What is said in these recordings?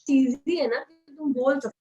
Easy है ना, तुम बोल सकते।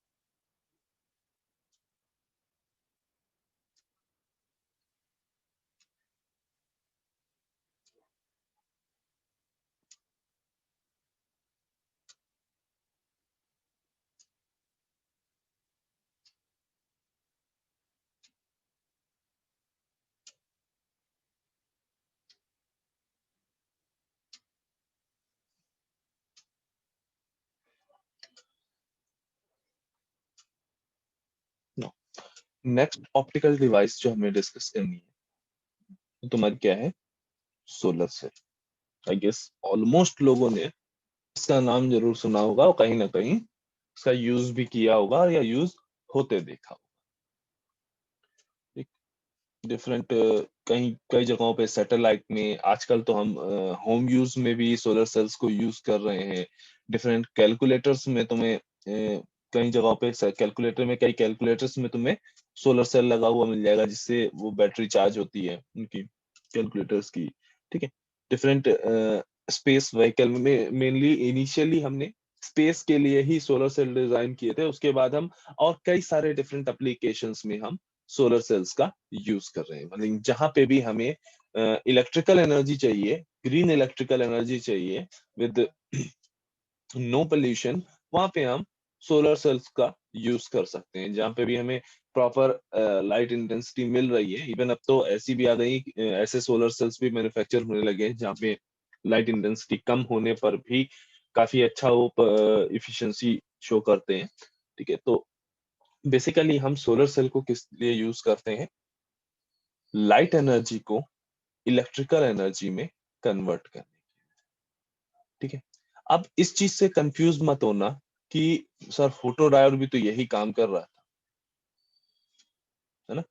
नेक्स्ट ऑप्टिकल डिवाइस जो हमें डिस्कस करनी है तो तुम्हारी क्या है? Solar cell. I guess almost लोगों ने इसका नाम जरूर सुना होगा और कहीं ना कहीं इसका यूज भी किया होगा या यूज होते देखा होगा। डिफरेंट कहीं कई जगहों पे सैटेलाइट में, आजकल तो हम होम यूज में भी सोलर सेल्स को यूज कर रहे हैं। डिफरेंट कैलकुलेटर्स में तुम्हें कई जगहों पे कैलकुलेटर में, कई कैलकुलेटर्स में तुम्हें सोलर सेल लगा हुआ मिल जाएगा, जिससे वो बैटरी चार्ज होती है उनकी कैलकुलेटर्स की। ठीक है। डिफरेंट स्पेस व्हीकल में मेनली इनिशियली हमने स्पेस के लिए ही सोलर सेल डिजाइन किए थे, उसके बाद हम और कई सारे डिफरेंट एप्लीकेशंस में हम सोलर सेल्स का यूज कर रहे हैं। मतलब जहां पे भी हमें इलेक्ट्रिकल एनर्जी चाहिए, ग्रीन इलेक्ट्रिकल एनर्जी चाहिए विद नो पोल्यूशन, वहां पे हम सोलर सेल्स का यूज कर सकते हैं। जहां पे भी हमें प्रॉपर लाइट इंटेंसिटी मिल रही है, इवन अब तो ऐसी भी आ गई, ऐसे सोलर सेल्स भी मैन्युफैक्चर होने लगे हैं जहाँ पे लाइट इंटेंसिटी कम होने पर भी काफी अच्छा वो इफिशिएंसी शो करते हैं। ठीक है। तो बेसिकली हम सोलर सेल को किस लिए यूज करते हैं? लाइट एनर्जी को इलेक्ट्रिकल एनर्जी में कन्वर्ट करने। ठीक है। अब इस चीज से कंफ्यूज मत होना कि सर फोटो डायोड भी तो यही काम कर रहा था, है ना?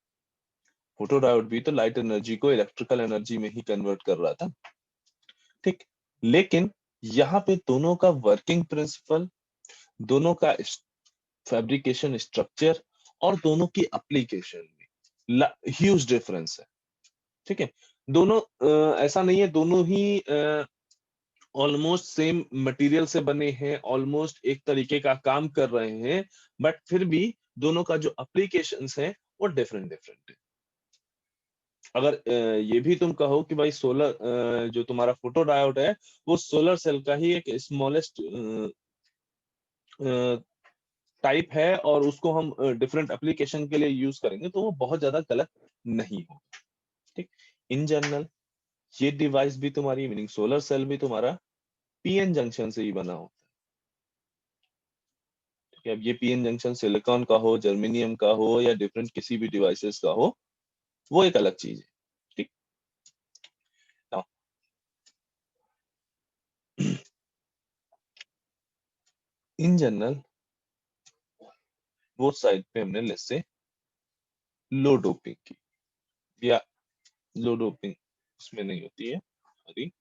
फोटो डायोड भी तो लाइट एनर्जी को इलेक्ट्रिकल एनर्जी में ही कन्वर्ट कर रहा था। ठीक। लेकिन यहाँ पे दोनों का वर्किंग प्रिंसिपल, दोनों का फैब्रिकेशन स्ट्रक्चर और दोनों की एप्लीकेशन में ह्यूज डिफरेंस है। ठीक है। दोनों ऐसा नहीं है, दोनों ही ऑलमोस्ट सेम मटेरियल से बने हैं, ऑलमोस्ट एक तरीके का काम कर रहे हैं, बट फिर भी दोनों का जो एप्लीकेशंस है वो डिफरेंट डिफरेंट है। अगर ये भी तुम कहो कि भाई सोलर जो तुम्हारा फोटो डायोड है वो सोलर सेल का ही एक स्मॉलेस्ट टाइप है और उसको हम डिफरेंट एप्लीकेशन के लिए यूज करेंगे, तो वो बहुत ज्यादा गलत नहीं होगा। ठीक। इन जनरल ये डिवाइस भी तुम्हारी, मीनिंग सोलर सेल भी तुम्हारा पीएन जंक्शन से ही बना होता है। ठीक है। अब ये पीएन जंक्शन सिलिकॉन का हो, जर्मेनियम का हो या डिफरेंट किसी भी डिवाइसेस का हो, वो एक अलग चीज है। ठीक। Now, इन जनरल वो साइड पे हमने लेट्स से लो डोपिंग की, या लो डोपिंग उसमें नहीं होती है, सॉरी,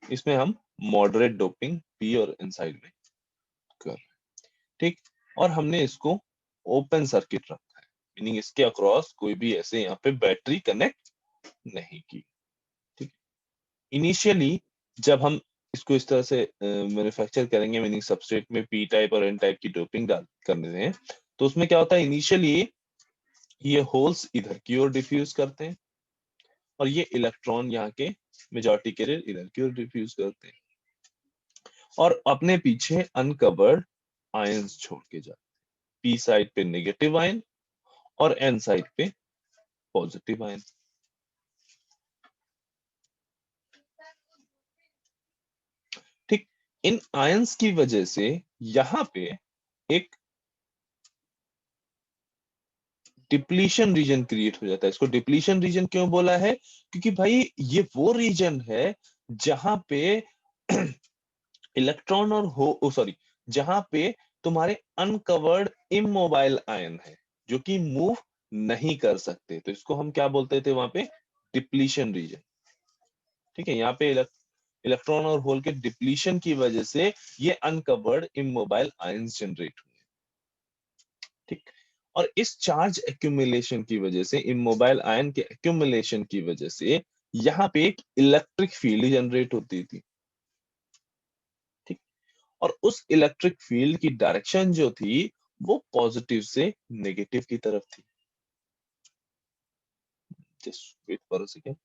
इसमें हम मॉडरेट डोपिंग पी और एन साइड में कर रहे हैं। ठीक। और हमने इसको ओपन सर्किट रखा है, मीनिंग इसके अक्रॉस कोई भी ऐसे यहाँ पे बैटरी कनेक्ट नहीं की। ठीक। इनिशियली जब हम इसको इस तरह से मैन्युफैक्चर करेंगे, मीनिंग सबस्ट्रेट में पी टाइप और एन टाइप की डोपिंग डाल करने हैं, तो उसमें क्या होता है, इनिशियली ये होल्स इधर की ओर डिफ्यूज करते हैं और ये इलेक्ट्रॉन यहाँ के मेजॉरिटी कैरियर इधर की ओर डिफ्यूज करते हैं और अपने पीछे अनकवर्ड आयंस छोड़ के जाते हैं। पी साइड पे नेगेटिव आयन और एन साइड पे पॉजिटिव आयन। ठीक। इन आयंस की वजह से यहाँ पे एक डिप्लीशन रीजन क्रिएट हो जाता है। इसको डिप्लीशन रीजन क्यों बोला है? क्योंकि भाई ये वो रीजन है जहां पे इलेक्ट्रॉन और हो सॉरी जहां पे तुम्हारे अनकवर्ड इमोबाइल आयन है जो कि मूव नहीं कर सकते, तो इसको हम क्या बोलते थे वहां पे, डिप्लीशन रीजन। ठीक है, यहाँ पे इलेक्ट्रॉन और होल के डिप्लीशन की वजह से ये अनकवर्ड इमोबाइल आयंस जनरेट हुए। ठीक, और इस चार्ज एक्यूमुलेशन की वजह से, इमोबाइल आयन के एक्यूमुलेशन की वजह से यहाँ पे एक इलेक्ट्रिक फील्ड जनरेट होती थी। ठीक, और उस इलेक्ट्रिक फील्ड की डायरेक्शन जो थी वो पॉजिटिव से नेगेटिव की तरफ थी। Just wait for a second.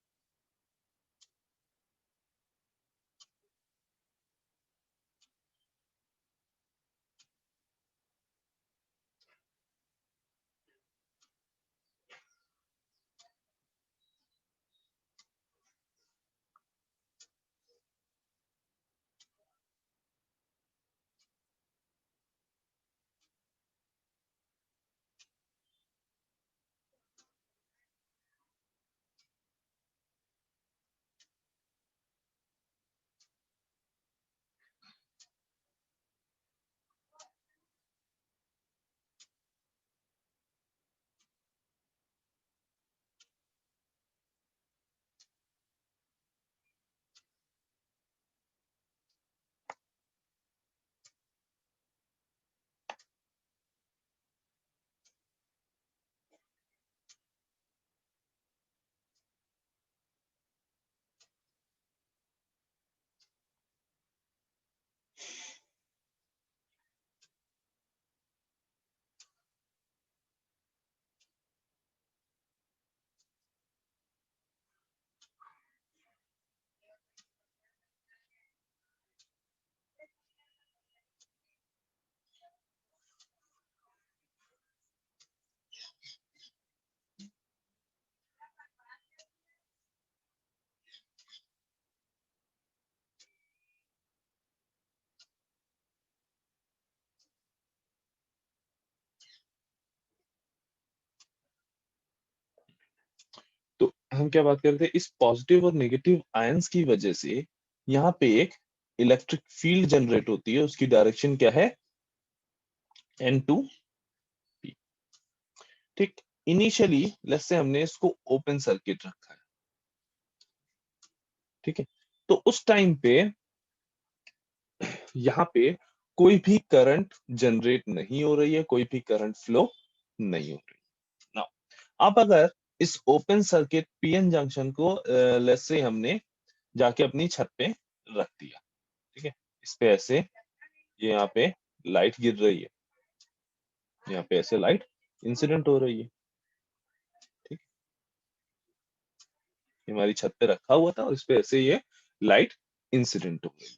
तो हम क्या बात कर रहे थे, इस पॉजिटिव और नेगेटिव आयंस की वजह से यहाँ पे एक इलेक्ट्रिक फील्ड जनरेट होती है, उसकी डायरेक्शन क्या है, N2P। ठीक, इनिशियली लेट्स से हमने इसको ओपन सर्किट रखा है। ठीक है, तो उस टाइम पे यहाँ पे कोई भी करंट जनरेट नहीं हो रही है, कोई भी करंट फ्लो नहीं हो रही है। नाउ अब अगर इस ओपन सर्किट पीएन जंक्शन को लेट्स से हमने जाके अपनी छत पे रख दिया। ठीक है, इस पे ऐसे ये यहाँ पे लाइट गिर रही है, यहाँ पे ऐसे लाइट इंसिडेंट हो रही है। ठीक, ये हमारी छत पे रखा हुआ था और इस पे ऐसे ये लाइट इंसिडेंट हो गई।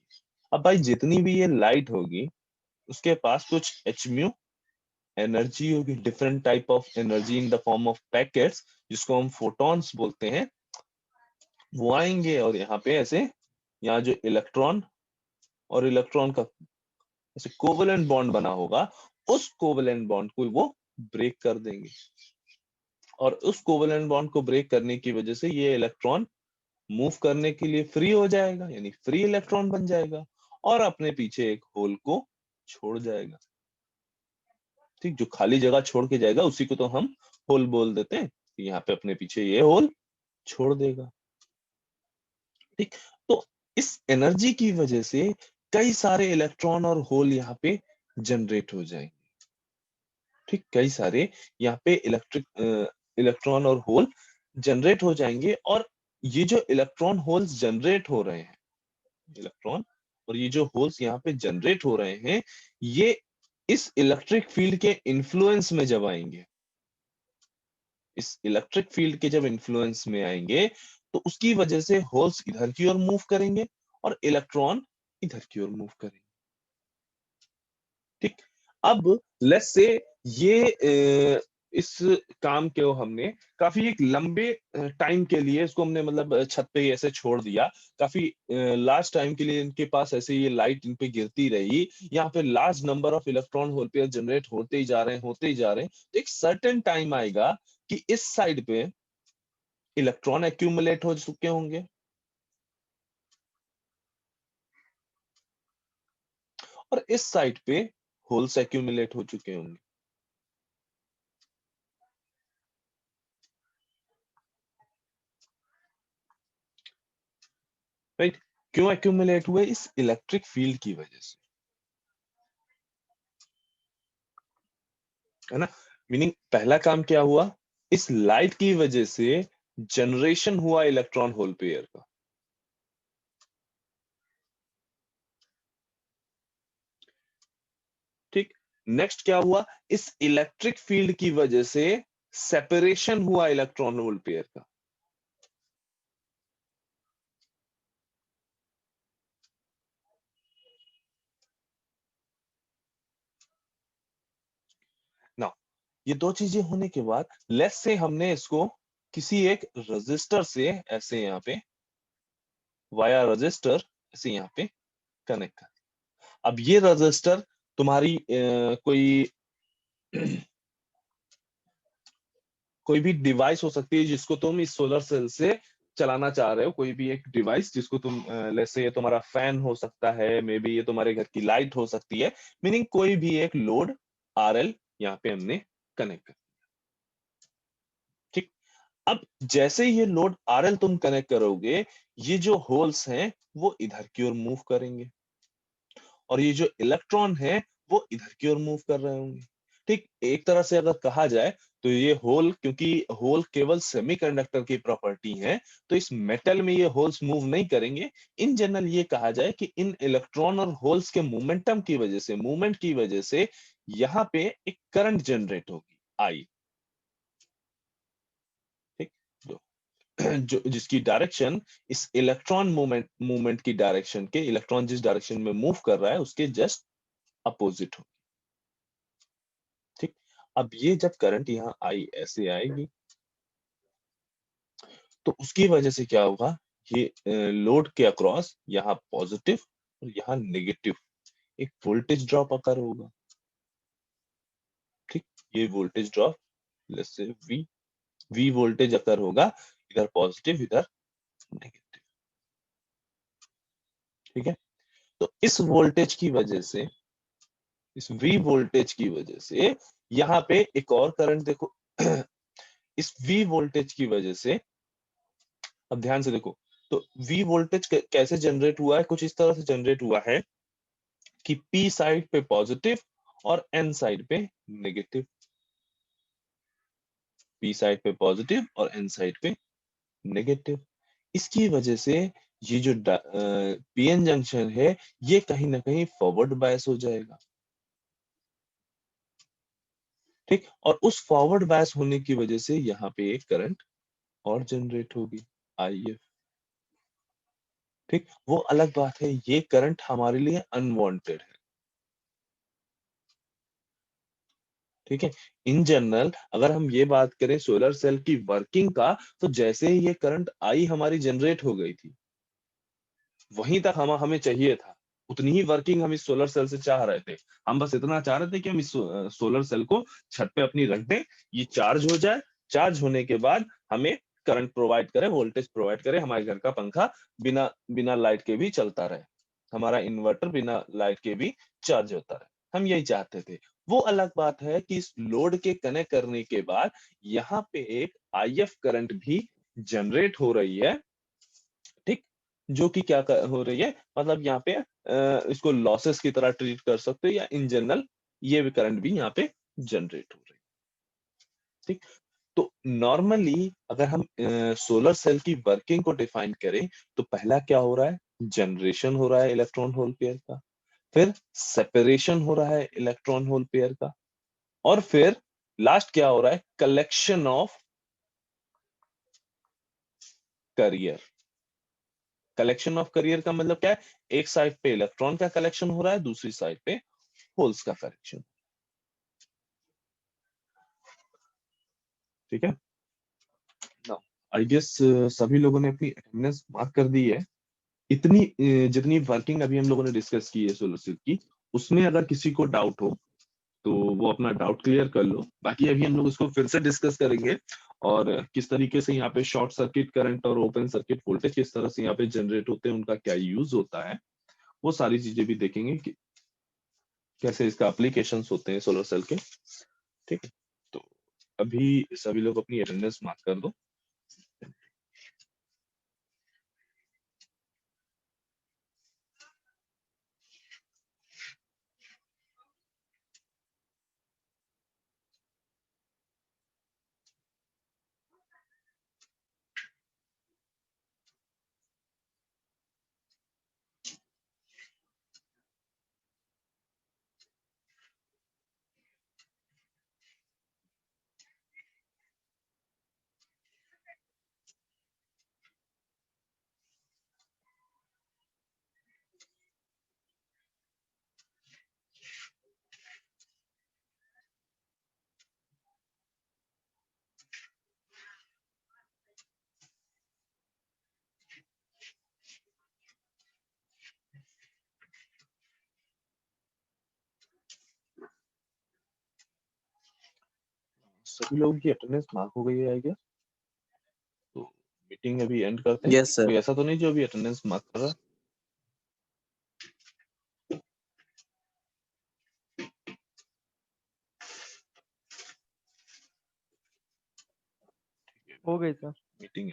अब भाई जितनी भी ये लाइट होगी उसके पास कुछ एचम्यू एनर्जी होगी, different type of energy in the form of packets, जिसको हम फोटॉन्स बोलते हैं, वो आएंगे और यहाँ पे ऐसे, यहाँ जो इलेक्ट्रॉन और इलेक्ट्रॉन का ऐसे कोवेलेंट बॉन्ड बना होगा, उस कोवेलेंट बॉन्ड को वो ब्रेक कर देंगे, और उस कोवेलेंट बॉन्ड को ब्रेक करने की वजह से ये इलेक्ट्रॉन मूव करने के लिए फ्री हो जाएगा, यानी फ्री इलेक्ट्रॉन बन जाएगा और अपने पीछे एक होल को छोड़ जाएगा। ठीक, जो खाली जगह छोड़ के जाएगा उसी को तो हम होल बोल देते हैं, यहाँ पे अपने पीछे ये होल छोड़ देगा। ठीक, तो इस एनर्जी की वजह से कई सारे इलेक्ट्रॉन और होल यहाँ पे जनरेट हो जाएंगे। ठीक, कई सारे यहाँ पे इलेक्ट्रॉन और होल जनरेट हो जाएंगे, और ये जो इलेक्ट्रॉन होल्स जनरेट हो रहे हैं, इलेक्ट्रॉन और ये जो होल्स यहाँ पे जनरेट हो रहे हैं, ये इस इलेक्ट्रिक फील्ड के इन्फ्लुएंस में जब आएंगे, इस इलेक्ट्रिक फील्ड के जब इन्फ्लुएंस में आएंगे, तो उसकी वजह से होल्स इधर की ओर मूव करेंगे और इलेक्ट्रॉन इधर की ओर मूव करेंगे। ठीक, अब लेट्स से ये इस काम को हमने काफी एक लंबे टाइम के लिए इसको हमने मतलब छत पे ही ऐसे छोड़ दिया, काफी लास्ट टाइम के लिए इनके पास ऐसे ये लाइट इन पे गिरती रही, यहाँ पे large number of electron hole pair generate होते ही जा रहे हैं, होते ही जा रहे हैं, तो एक सर्टेन टाइम आएगा कि इस साइड पे इलेक्ट्रॉन एक्यूमुलेट हो चुके होंगे और इस साइड पे होल्स एक्यूमुलेट हो चुके होंगे। राइट। क्यों एक्यूमुलेट हुए? इस इलेक्ट्रिक फील्ड की वजह से, है ना। मीनिंग पहला काम क्या हुआ, इस लाइट की वजह से जनरेशन हुआ इलेक्ट्रॉन होल पेयर का। ठीक। नेक्स्ट क्या हुआ, इस इलेक्ट्रिक फील्ड की वजह से सेपरेशन हुआ इलेक्ट्रॉन होल पेयर का। ना, ये दो चीजें होने के बाद लेट्स से हमने इसको किसी एक रजिस्टर से ऐसे यहाँ पे वाया रजिस्टर ऐसे यहाँ पे कनेक्ट कर। अब ये रजिस्टर तुम्हारी कोई कोई भी डिवाइस हो सकती है जिसको तुम इस सोलर सेल से चलाना चाह रहे हो, कोई भी एक डिवाइस जिसको तुम लेट्स से ये तुम्हारा फैन हो सकता है, मे बी ये तुम्हारे घर की लाइट हो सकती है, मीनिंग कोई भी एक लोड आरएल यहाँ पे हमने कनेक्ट कर। ठीक। अब जैसे ये लोड आरएल तुम कनेक्ट करोगे, ये जो होल्स हैं वो इधर की ओर मूव करेंगे और ये जो इलेक्ट्रॉन है वो इधर की ओर मूव कर रहे होंगे। ठीक, एक तरह से अगर कहा जाए तो ये होल, क्योंकि होल केवल सेमीकंडक्टर की प्रॉपर्टी है, तो इस मेटल में ये होल्स मूव नहीं करेंगे। इन जनरल ये कहा जाए कि इन इलेक्ट्रॉन और होल्स के मोमेंटम की वजह से, मूवमेंट की वजह से यहाँ पे एक करंट जनरेट होगी, आई। ठीक। जो जो जिसकी डायरेक्शन इस इलेक्ट्रॉन मूवमेंट की डायरेक्शन के, इलेक्ट्रॉन जिस डायरेक्शन में मूव कर रहा है उसके जस्ट अपोजिट हो। ठीक। अब ये जब करंट यहाँ आई ऐसे आएगी तो उसकी वजह से क्या होगा, ये लोड के अक्रॉस यहाँ पॉजिटिव और यहाँ नेगेटिव एक वोल्टेज ड्रॉप अकर होगा। ठीक। ये voltage drop let's say V V voltage occur होगा, इधर पॉजिटिव इधर नेगेटिव। ठीक है। तो इस वोल्टेज की वजह से, इस वी वोल्टेज की वजह से यहाँ पे एक और करंट देखो। इस वी वोल्टेज की वजह से, अब ध्यान से देखो, तो वी वोल्टेज कैसे जनरेट हुआ है, कुछ इस तरह से जनरेट हुआ है कि पी साइड पे पॉजिटिव और एन साइड पे नेगेटिव। पी साइड पे पॉजिटिव और एन साइड पे नेगेटिव। इसकी वजह से ये जो पीएन जंक्शन है ये कहीं ना कहीं फॉरवर्ड बायस हो जाएगा। ठीक। और उस फॉरवर्ड बायस होने की वजह से यहाँ पे एक करंट और जनरेट होगी, आईएफ। ठीक। वो अलग बात है, ये करंट हमारे लिए अनवांटेड है। ठीक है। इन जनरल अगर हम ये बात करें सोलर सेल की वर्किंग का, तो जैसे ही ये करंट आई हमारी जनरेट हो गई थी, वहीं तक हमें चाहिए था, उतनी ही वर्किंग हम इस सोलर सेल से चाह रहे थे। हम बस इतना चाह रहे थे कि हम इस सोलर सेल को छत पे अपनी रख दें, ये चार्ज हो जाए, चार्ज होने के बाद हमें करंट प्रोवाइड करे, वोल्टेज प्रोवाइड करे, हमारे घर का पंखा बिना बिना लाइट के भी चलता रहे, हमारा इन्वर्टर बिना लाइट के भी चार्ज होता रहे। हम यही चाहते थे। वो अलग बात है कि इस लोड के कनेक्ट करने के बाद यहाँ पे एक आईएफ करंट भी जनरेट हो रही है। ठीक। जो कि हो रही है, मतलब यहाँ पे इसको लॉसेस की तरह ट्रीट कर सकते हो, या इन जनरल ये भी करंट भी यहाँ पे जनरेट हो रही है। ठीक। तो नॉर्मली अगर हम सोलर सेल की वर्किंग को डिफाइन करें, तो पहला क्या हो रहा है, जनरेशन हो रहा है इलेक्ट्रॉन होल पेयर का, फिर सेपरेशन हो रहा है इलेक्ट्रॉन होल पेयर का, और फिर लास्ट क्या हो रहा है, collection of career. Collection of career का मतलब क्या है, एक साइड पे इलेक्ट्रॉन का कलेक्शन हो रहा है, दूसरी साइड पे होल्स का कलेक्शन। ठीक है ना। आई गेस सभी लोगों ने अपनी अटेंडेंस मार्क कर दी है। इतनी जितनी वर्किंग अभी हम लोगों ने डिस्कस की है सोलर सेल की, उसमें अगर किसी को डाउट हो तो वो अपना डाउट क्लियर कर लो। बाकी अभी हम लोग उसको फिर से डिस्कस करेंगे, और किस तरीके से यहाँ पे शॉर्ट सर्किट करंट और ओपन सर्किट वोल्टेज किस तरह से यहाँ पे जनरेट होते हैं, उनका क्या यूज होता है, वो सारी चीजें भी देखेंगे कि कैसे इसका एप्लीकेशंस होते हैं सोलर सेल के। ठीक है। तो अभी सभी लोग अपनी अटेंडेंस मार्क कर दो। सभी लोगों की अटेंडेंस मार्क हो गई है आई गेस। तो मीटिंग अभी एंड करते हैं। Yes sir. कोई ऐसा तो नहीं जो अभी अटेंडेंस मार्क कर रहा है? हो गई सर। मीटिंग